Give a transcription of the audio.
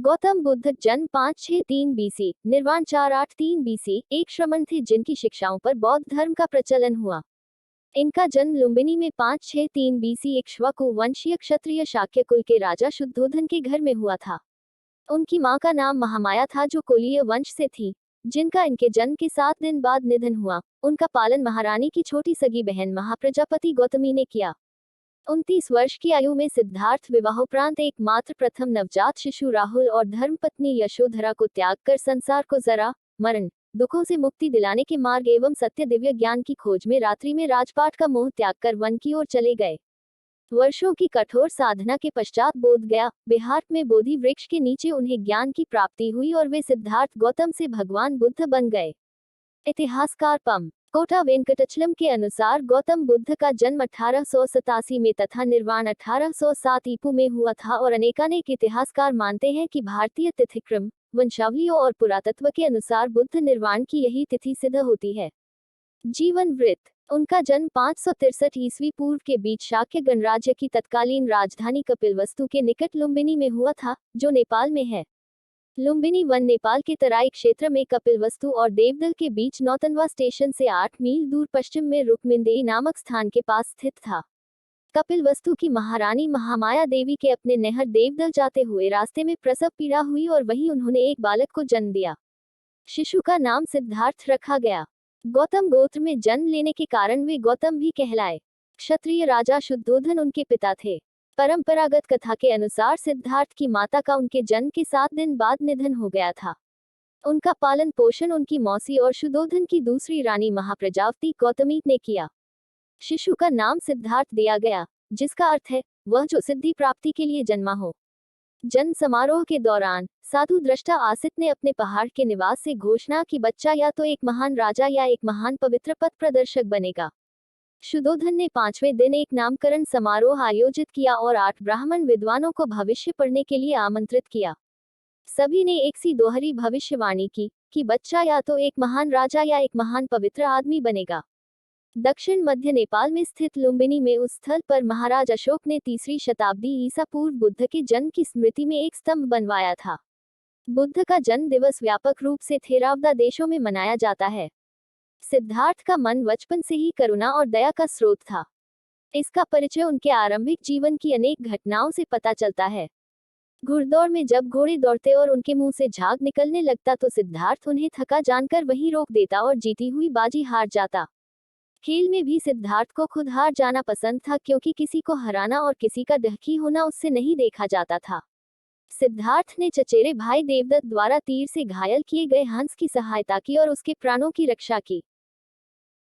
गौतम बुद्ध जन्म 563 बीसी, निर्वाण 483 बीसी, एक श्रमण थे जिनकी शिक्षाओं पर बौद्ध धर्म का प्रचलन हुआ। इनका जन्म लुम्बिनी में 563 बीसी इक्ष्वाकु वंशीय क्षत्रिय शाक्य कुल के राजा शुद्धोधन के घर में हुआ था। उनकी मां का नाम महामाया था जो कोलीय वंश से थी, जिनका इनके जन्म के 7 दिन बाद निधन हुआ। उनका पालन महारानी की छोटी सगी बहन महाप्रजापति गौतमी ने किया। 29 वर्ष की आयु में सिद्धार्थ विवाहोपरांत एकमात्र प्रथम नवजात शिशु राहुल और धर्मपत्नी यशोधरा को त्याग कर संसार को जरा मरण दुखों से मुक्ति दिलाने के मार्ग एवं सत्य दिव्य ज्ञान की खोज में रात्रि में राजपाट का मोह त्याग कर वन की ओर चले गए। वर्षों की कठोर साधना के पश्चात बोध गया बिहार में बोधि वृक्ष के नीचे उन्हें ज्ञान की प्राप्ति हुई और वे सिद्धार्थ गौतम से भगवान बुद्ध बन गए। इतिहासकार पम कोटा वेंकटचलम के अनुसार गौतम बुद्ध का जन्म 1887 में तथा निर्वाण 1807 ईपू में हुआ था और अनेकानेक इतिहासकार मानते हैं कि भारतीय तिथिक्रम वंशावलियों और पुरातत्व के अनुसार बुद्ध निर्वाण की यही तिथि सिद्ध होती है। जीवन वृत्त। उनका जन्म 563 ईस्वी पूर्व के बीच शाक्य गणराज्य की तत्कालीन राजधानी कपिलवस्तु के निकट लुम्बिनी में हुआ था, जो नेपाल में है। लुम्बिनी वन नेपाल के तराई क्षेत्र में कपिलवस्तु और देवदल के बीच नौतनवा स्टेशन से 8 मील दूर पश्चिम में रुक्मिंदेई नामक स्थान के पास स्थित था। कपिलवस्तु की महारानी महामाया देवी के अपने नहर देवदल जाते हुए रास्ते में प्रसव पीड़ा हुई और वहीं उन्होंने एक बालक को जन्म दिया। शिशु का नाम सिद्धार्थ रखा गया। गौतम गोत्र में जन्म लेने के कारण वे गौतम भी कहलाए। क्षत्रिय राजा शुद्धोधन उनके पिता थे। परंपरागत कथा के अनुसार सिद्धार्थ की माता का उनके जन्म के 7 दिन बाद निधन हो गया था। उनका पालन पोषण उनकी मौसी और शुद्धोधन की दूसरी रानी महाप्रजापति गौतमी ने किया। शिशु का नाम सिद्धार्थ दिया गया, जिसका अर्थ है वह जो सिद्धि प्राप्ति के लिए जन्मा हो। जन्म समारोह के दौरान साधु दृष्टा आसित ने अपने पहाड़ के निवास से घोषणा की बच्चा या तो एक महान राजा या एक महान पवित्र पथ प्रदर्शक बनेगा। शुद्धोधन ने 5वें दिन एक नामकरण समारोह आयोजित किया और 8 ब्राह्मण विद्वानों को भविष्य पढ़ने के लिए आमंत्रित किया। सभी ने एक सी दोहरी भविष्यवाणी की कि बच्चा या तो एक महान राजा या एक महान पवित्र आदमी बनेगा। दक्षिण मध्य नेपाल में स्थित लुम्बिनी में उस स्थल पर महाराज अशोक ने 3री शताब्दी ईसा पूर्व बुद्ध के जन्म की स्मृति में एक स्तंभ बनवाया था। बुद्ध का जन्म दिवस व्यापक रूप से थेरावदा देशों में मनाया जाता है। सिद्धार्थ का मन बचपन से ही करुणा और दया का स्रोत था। इसका परिचय उनके आरंभिक जीवन की अनेक घटनाओं से पता चलता है। घुड़दौड़ में जब घोड़े दौड़ते और उनके मुंह से झाग निकलने लगता तो सिद्धार्थ उन्हें थका जानकर वहीं रोक देता और जीती हुई बाजी हार जाता। खेल में भी सिद्धार्थ को खुद हार जाना पसंद था, क्योंकि किसी को हराना और किसी का दहकी होना उससे नहीं देखा जाता था। सिद्धार्थ ने चचेरे भाई देवदत्त द्वारा तीर से घायल किए गए हंस की सहायता की और उसके प्राणों की रक्षा की।